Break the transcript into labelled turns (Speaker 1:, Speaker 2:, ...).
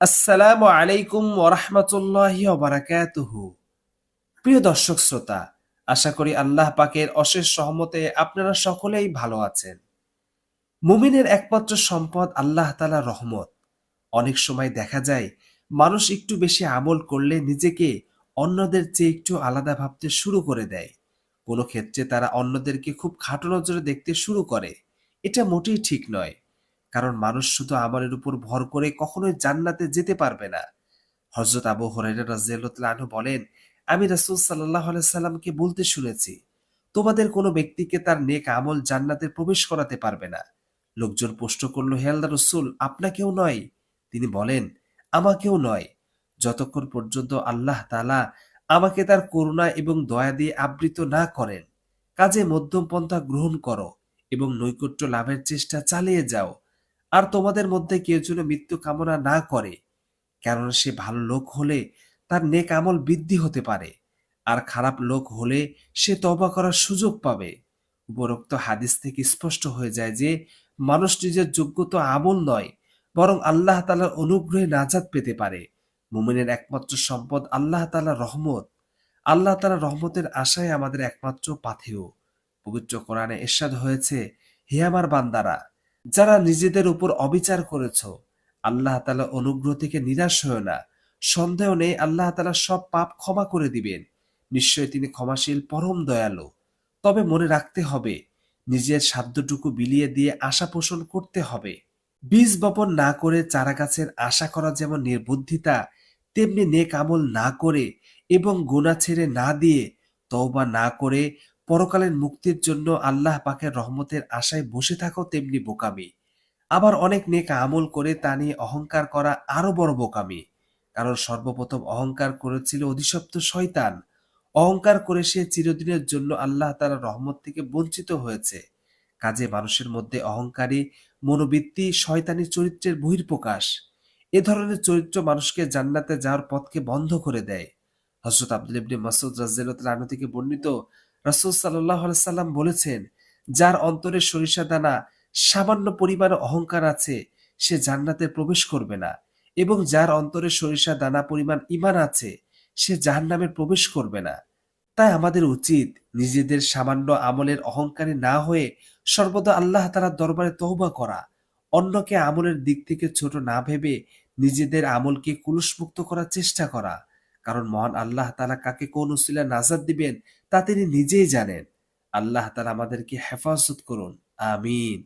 Speaker 1: আসসালামু আলাইকুম ওরহমতুল্লাহি ওবারাকাতুহু। প্রিয় দর্শক শ্রোতা, আশা করি আল্লাহ পাকের অশেষ সহমতে আপনারা সকলেই ভালো আছেন। মুমিনের একমাত্র সম্পদ আল্লাহ তাআলার রহমত। অনেক সময় দেখা যায় মানুষ একটু বেশি আমল করলে নিজেকে অন্যদের চেয়ে একটু আলাদা ভাবতে শুরু করে দেয়। কোনো ক্ষেত্রে তারা অন্যদেরকে খুব খাটো নজরে দেখতে শুরু করে। এটা মোটেই ঠিক নয়, কারণ মানুষ শুধু আমলের উপর ভর করে কখনোই জান্নাতে যেতে পারবে না। হযরত আবু হুরায়রা রাদিয়াল্লাহু তাআলা আনহু বলেন, আমি রাসূল সাল্লাল্লাহু আলাইহি সাল্লামকে বলতে শুনেছি, তোমাদের কোনো ব্যক্তিকে তার নেক আমল জান্নাতে প্রবেশ করাতে পারবে না। লোকজন প্রশ্ন করল, হে আল্লাহর রাসূল, আপনাকেও নয়? তিনি বলেন, আমাকেও নয়, যতক্ষণ পর্যন্ত আল্লাহ তাআলা আমাকে তার করুণা এবং দয়া দিয়ে আবৃত না করেন। কাজে মধ্যম পন্থা গ্রহণ করো এবং নৈকট্য লাভের চেষ্টা চালিয়ে যাও। আর তোমাদের মধ্যে কেউ যেন মৃত্যু কামনা না করে, কেননা সে ভালো লোক হলে তার নেক আমল বৃদ্ধি হতে পারে, আর খারাপ লোক হলে সে তওবা করার সুযোগ পাবে। উপরোক্ত হাদিস থেকে স্পষ্ট হয়ে যায় যে মানুষ নিজের যোগ্যতা আমল নয়, বরং আল্লাহ তাআলার অনুগ্রহে নাজাত পেতে পারে। মুমিনের একমাত্র সম্পদ আল্লাহ তাআলার রহমত। আল্লাহ তাআলার রহমতের আশায় আমাদের একমাত্র পাথেয়। পবিত্র কোরআনে ইরশাদ হয়েছে, হে আমার বান্দারা, যারা নিজেদের উপর অবিচার করেছ, আল্লাহ তাআলার অনুগ্রহ থেকে নিরাশ হয়ো না। সন্দেহ নেই আল্লাহ তাআলা সব পাপ ক্ষমা করে দিবেন। নিশ্চয়ই তিনি ক্ষমাশীল, পরম দয়ালু। তবে মনে রাখতে হবে, নিজের সাধ্যটুকু বিলিয়ে দিয়ে আশা পোষণ করতে হবে। বীজ বপন না করে চারা গাছের আশা করা যেমন নির্বুদ্ধিতা, তেমনি নেক আমল না করে এবং গুনাহ ছেড়ে না দিয়ে তওবা না করে পরকালের মুক্তির জন্য আল্লাহ পাকের রহমতের আশায় বসে থাকো তেমনি বোকামি। আবার অনেক নেক আমল করে তা নিয়ে অহংকার করা আরো বড় বোকামি। কারণ সর্বপ্রথম অহংকার করেছিল অধিশপ্ত শয়তান। অহংকার করে সে চিরদিনের জন্য আল্লাহ তাআলার রহমত থেকে বঞ্চিত হয়েছে। কাজে মানুষের মধ্যে অহংকারী মনোবৃত্তি শয়তানি চরিত্রের বহিঃপ্রকাশ। এ ধরনের চরিত্র মানুষকে জান্নাতে যাওয়ার পথকে বন্ধ করে দেয়। হযরত আব্দুল্লাহ ইবনে মাসউদ রাদিয়াল্লাহু তাআলা আনহু থেকে বর্ণিত, রাসূল সাল্লাল্লাহু আলাইহি সাল্লাম বলেছেন, যার অন্তরে সরিষা দানা সামান্য পরিমাণে অহংকার আছে, সে জান্নাতে প্রবেশ করবে না, এবং যার অন্তরে সরিষা দানা পরিমাণ ঈমান আছে, সে জাহান্নামে প্রবেশ করবে না। তাই আমাদের উচিত নিজেদের সামান্য আমলের অহংকারী না হয়ে সর্বদা আল্লাহ তাআলার দরবারে তওবা করা। অন্যকে আমলের দিক থেকে ছোট না ভেবে নিজেদের আমলকে কুলুষমুক্ত করার চেষ্টা করা। কারণ মহান আল্লাহ তাআলা কাকে কোন উসিলায় নাজাত দিবেন তা তিনি নিজেই জানেন। আল্লাহ তাআলা আমাদেরকে হেফাজত করুন। আমিন।